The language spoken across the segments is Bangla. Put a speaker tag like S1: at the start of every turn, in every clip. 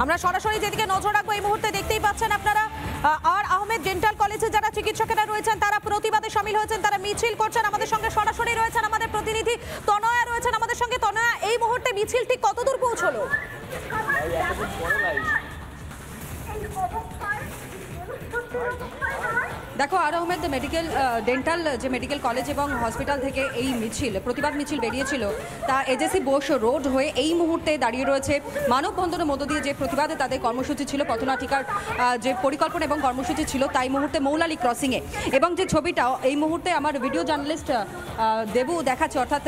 S1: আমরা সরাসরি যেদিকে নজর রাখবো এই মুহূর্তে দেখতেই পাচ্ছেন আপনারা আর আহমেদ ডেন্টাল কলেজে যারা চিকিৎসকেরা রয়েছেন তারা প্রতিবাদে শামিল হয়েছেন, তারা মিছিল করছেন। আমাদের সঙ্গে সরাসরি রয়েছেন আমাদের প্রতিনিধি তনয়া রয়েছেন আমাদের সঙ্গে। তনয়া, এই মুহূর্তে মিছিল ঠিক কতদূর পৌঁছলো?
S2: দেখো, আর আহমেদ ডেন্টাল যে মেডিকেল কলেজ এবং হসপিটাল থেকে এই মিছিল, প্রতিবাদ মিছিল বেরিয়েছিল, তা এজেসি বোস রোড হয়ে এই মুহূর্তে দাঁড়িয়ে রয়েছে। মানববন্ধনের মধ্য দিয়ে যে প্রতিবাদে তাদের কর্মসূচি ছিল, পথনাটিকার যে পরিকল্পনা এবং কর্মসূচি ছিল, তাই মুহূর্তে মৌলালী ক্রসিংয়ে। এবং যে ছবিটা এই মুহূর্তে আমার ভিডিও জার্নালিস্ট দেবু দেখাচ্ছে, অর্থাৎ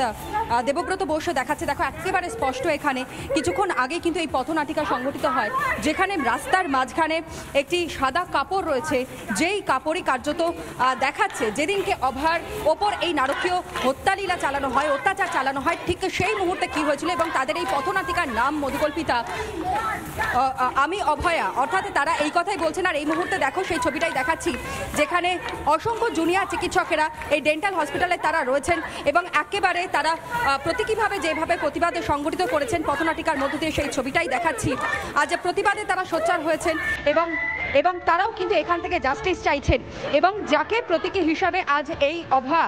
S2: দেবব্রত বোস দেখাচ্ছে, দেখো একেবারে স্পষ্ট এখানে কিছুক্ষণ আগে কিন্তু এই পথনাটিকা সংঘটিত হয়, যেখানে রাস্তার মাঝখানে একটি সাদা কাপড় রয়েছে, যেই কাপড়ই কার্যত দেখাচ্ছে যেদিনকে অভয়ার ওপর এই নারকীয় হত্যালীলা চালানো হয়, অত্যাচার চালানো হয়, ঠিক সেই মুহূর্তে কি হয়েছিল। এবং তাদের এই পথনাটিকার নাম মধুকল্পিতা, আমি অভয়া, অর্থাৎ তারা এই কথাই বলছেন। আর এই মুহূর্তে দেখো সেই ছবিটাই দেখাচ্ছি, যেখানে অসংখ্য জুনিয়র চিকিৎসকেরা এই ডেন্টাল হসপিটালে তারা রয়েছেন এবং একেবারে তারা প্রতীকীভাবে যেভাবে প্রতিবাদে সংগঠিত করেছেন পথনাটিকার মধ্য দিয়ে, সেই ছবিটাই দেখাচ্ছি। আজ প্রতিবাদে তারা সোচ্চার হয়েছেন এবং তারাও কিন্তু এখান থেকে জাস্টিস চাইছেন। এবং যাকে প্রতীকী হিসাবে আজ এই অভয়া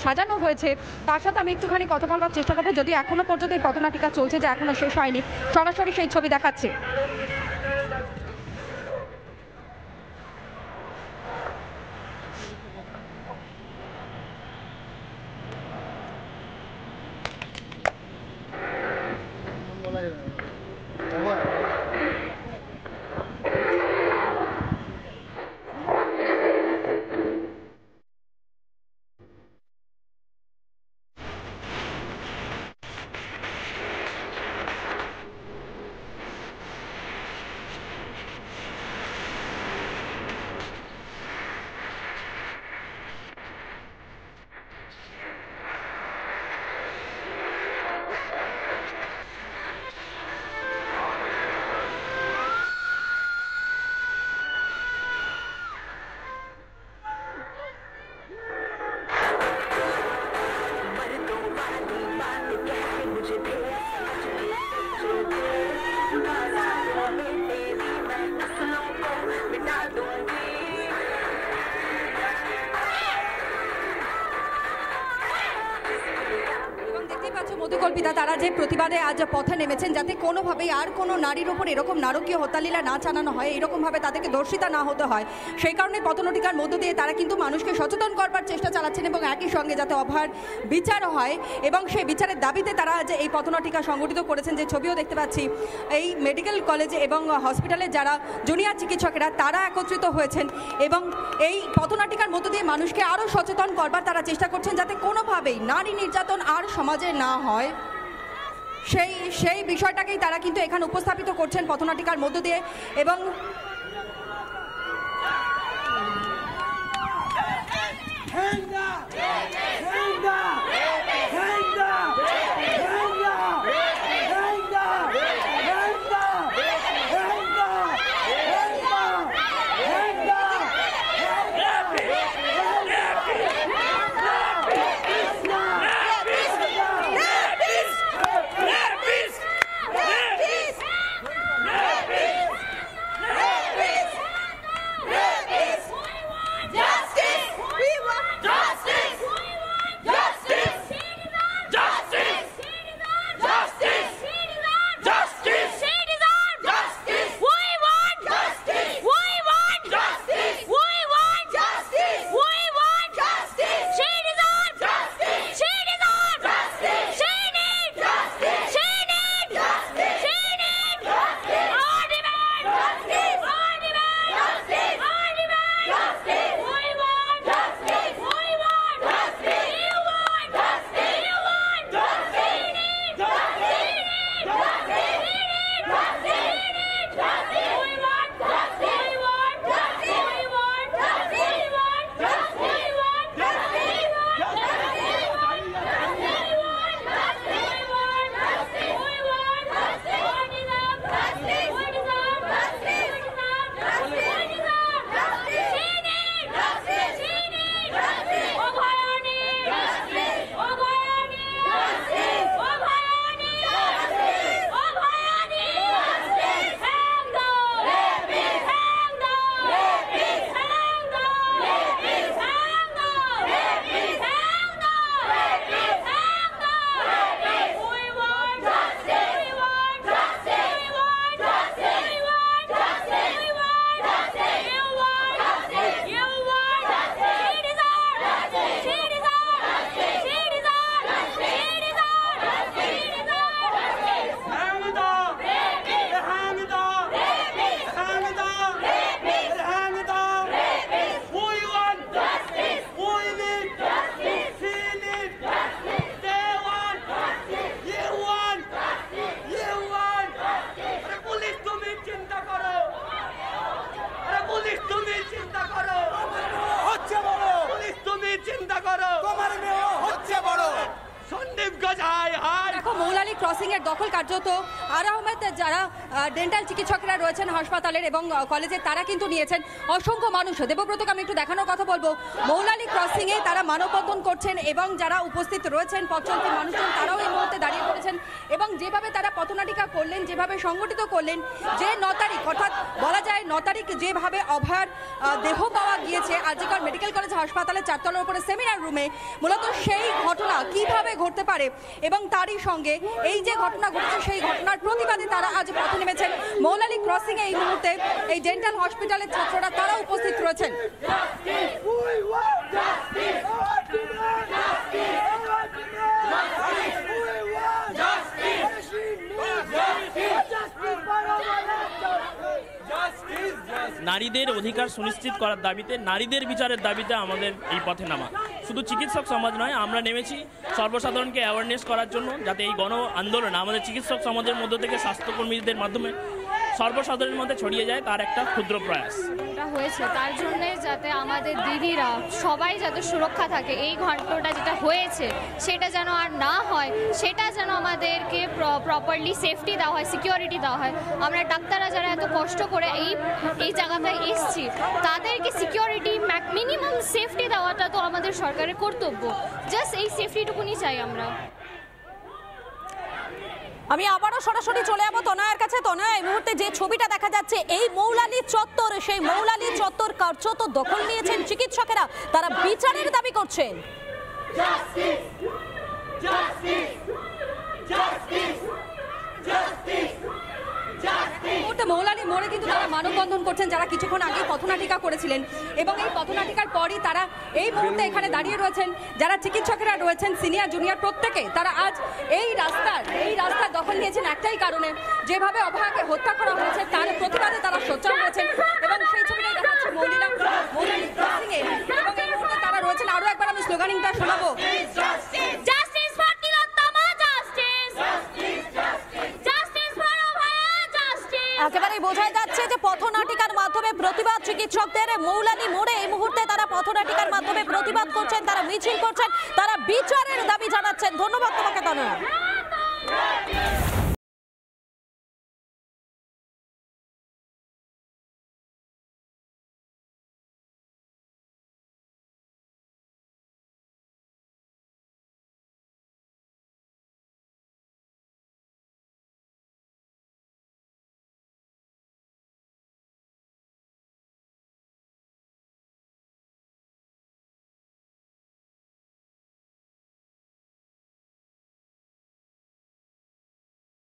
S2: সাজানো হয়েছে, তার সাথে আমি একটুখানি কথা বলবার চেষ্টা করবো, যদি এখনো পর্যন্ত এই পথনাটিকা চলছে, যে এখনো শেষ হয়নি। সরাসরি সেই ছবি দেখাচ্ছে। মধুকল্পিতা, তারা যে প্রতিবাদে আজ পথে নেমেছেন, যাতে কোনোভাবেই আর কোনো নারীর উপর এরকম নারকীয় হত্যালীলা না চালানো হয়, এরকমভাবে তাদেরকে দর্শিতা না হতে হয়, সেই কারণে পথনাটিকার মধ্য দিয়ে তারা কিন্তু মানুষকে সচেতন করবার চেষ্টা চালাচ্ছেন এবং একই সঙ্গে যাতে অভয়ার বিচার হয় এবং সেই বিচারের দাবিতে তারা আজ এই পথনাটিকা সংগঠিত করেছেন। যে ছবিও দেখতে পাচ্ছি, এই মেডিকেল কলেজে এবং হসপিটালে যারা জুনিয়র চিকিৎসকেরা তারা একত্রিত হয়েছেন এবং এই পথনাটিকার মধ্য দিয়ে মানুষকে আরও সচেতন করবার তারা চেষ্টা করছেন, যাতে কোনোভাবেই নারী নির্যাতন আর সমাজে না হয়, সেই বিষয়টাকেই তারা কিন্তু এখানে উপস্থাপিত করছেন পথনাটিকার মধ্য দিয়ে। এবং দখল কার্যত আর আহমেদ যারা ডেন্টাল চিকিৎসকরা রয়েছেন হাসপাতালের এবং কলেজের তারা কিন্তু নিয়েছেন। অসংখ্য মানুষ, দেবব্রতকে আমি একটু দেখানোর কথা বলবো, মৌলালি ক্রসিংয়ে তারা মানববন্ধন করছেন এবং যারা উপস্থিত রয়েছেন পথ চলতি মানুষজন তারাও এই মুহূর্তে দাঁড়িয়ে পড়েছেন এবং যেভাবে তারা পথনাটিকা করলেন, যেভাবে সংগঠিত করলেন, যে 9 তারিখ অর্থাৎ বলা যায় 9 তারিখ যেভাবে অভয়ার দেহ পাওয়া গিয়েছে আজিকার মেডিকেল কলেজ হাসপাতালের 4 তলার উপরে সেমিনার রুমে, মূলত সেই ঘটনা কিভাবে ঘটতে পারে এবং তারই সঙ্গে এই যে ঘটনা ঘটেছে সেই ঘটনার প্রতিবাদে তারা আজ পথে নেমেছেন। মৌলালি ক্রসিংয়ে এই মুহূর্তে এই ডেন্টাল হসপিটালের ছাত্ররা তারা উপস্থিত রয়েছেন।
S3: নারীদের অধিকার সুনিশ্চিত করার দাবিতে, নারীদের বিচারের দাবিতে আমাদের এই পথে নামা। শুধু চিকিৎসক সমাজ নয়, আমরা নেমেছি সর্বসাধারণকে অ্যাওয়ারনেস করার জন্য, যাতে এই গণ আন্দোলন আমাদের চিকিৎসক সমাজের মধ্য থেকে স্বাস্থ্যকর্মীদের মাধ্যমে সর্বসাধারণের মধ্যে ছড়িয়ে যায়, তার একটা ক্ষুদ্র প্রয়াস
S4: হয়েছে। তার জন্য যাতে আমাদের দিদিরা সবাই যাতে সুরক্ষা থাকে, এই ঘটনাটা যেটা হয়েছে সেটা যেন আর না হয়, সেটা যেন আমাদেরকে প্রপারলি সেফটি দেওয়া হয়, সিকিউরিটি দেওয়া হয়। আমরা ডাক্তাররা যারা এত কষ্ট করে এই জায়গাটায় এসছি, তাদেরকে সিকিউরিটি মিনিমাম সেফটি দেওয়াটা তো আমাদের সরকারের কর্তব্য। জাস্ট এই সেফটিটুকুনি চাই আমরা।
S1: আমি আবারও সরাসরি চলে যাবো তনয়ের কাছে। তনয়, এই মুহূর্তে যে ছবিটা দেখা যাচ্ছে এই মৌলালি চত্বর, সেই মৌলালি চত্বর কার্যত দখল নিয়েছেন চিকিৎসকেরা, তারা বিচারের দাবি করছেন।
S2: মৌলালি মোড়ে কিন্তু তারা মানববন্ধন করছেন, যারা কিছুক্ষণ আগে পথনাটিকা করেছিলেন এবং এই পথনাটিকার পরই তারা এই মুহূর্তে এখানে দাঁড়িয়ে রয়েছেন। যারা চিকিৎসকেরা রয়েছেন সিনিয়র জুনিয়র প্রত্যেকে, তারা আজ এই রাস্তার দখল নিয়েছেন একটাই কারণে, যেভাবে অভয়াকে হত্যা করা হয়েছে তার প্রতিবাদে তারা সোচ্চার হয়েছেন এবং সেই ছবিটাই দেখাচ্ছে মৌলালি ক্রসিংয়ে এবং এই মুহূর্তে তারা রয়েছেন। আরো একবার আমি স্লোগানিংটা শোনাবো,
S1: একেবারে বোঝাই যাচ্ছে যে পথনাটিকার মাধ্যমে প্রতিবাদ চিকিৎসকদের। মৌলালি মোড়ে এই মুহূর্তে তারা পথনাটিকার মাধ্যমে প্রতিবাদ করছেন, তারা মিছিল করছেন, তারা বিচারের দাবি জানাচ্ছেন। ধন্যবাদ তোমাকে তনয়।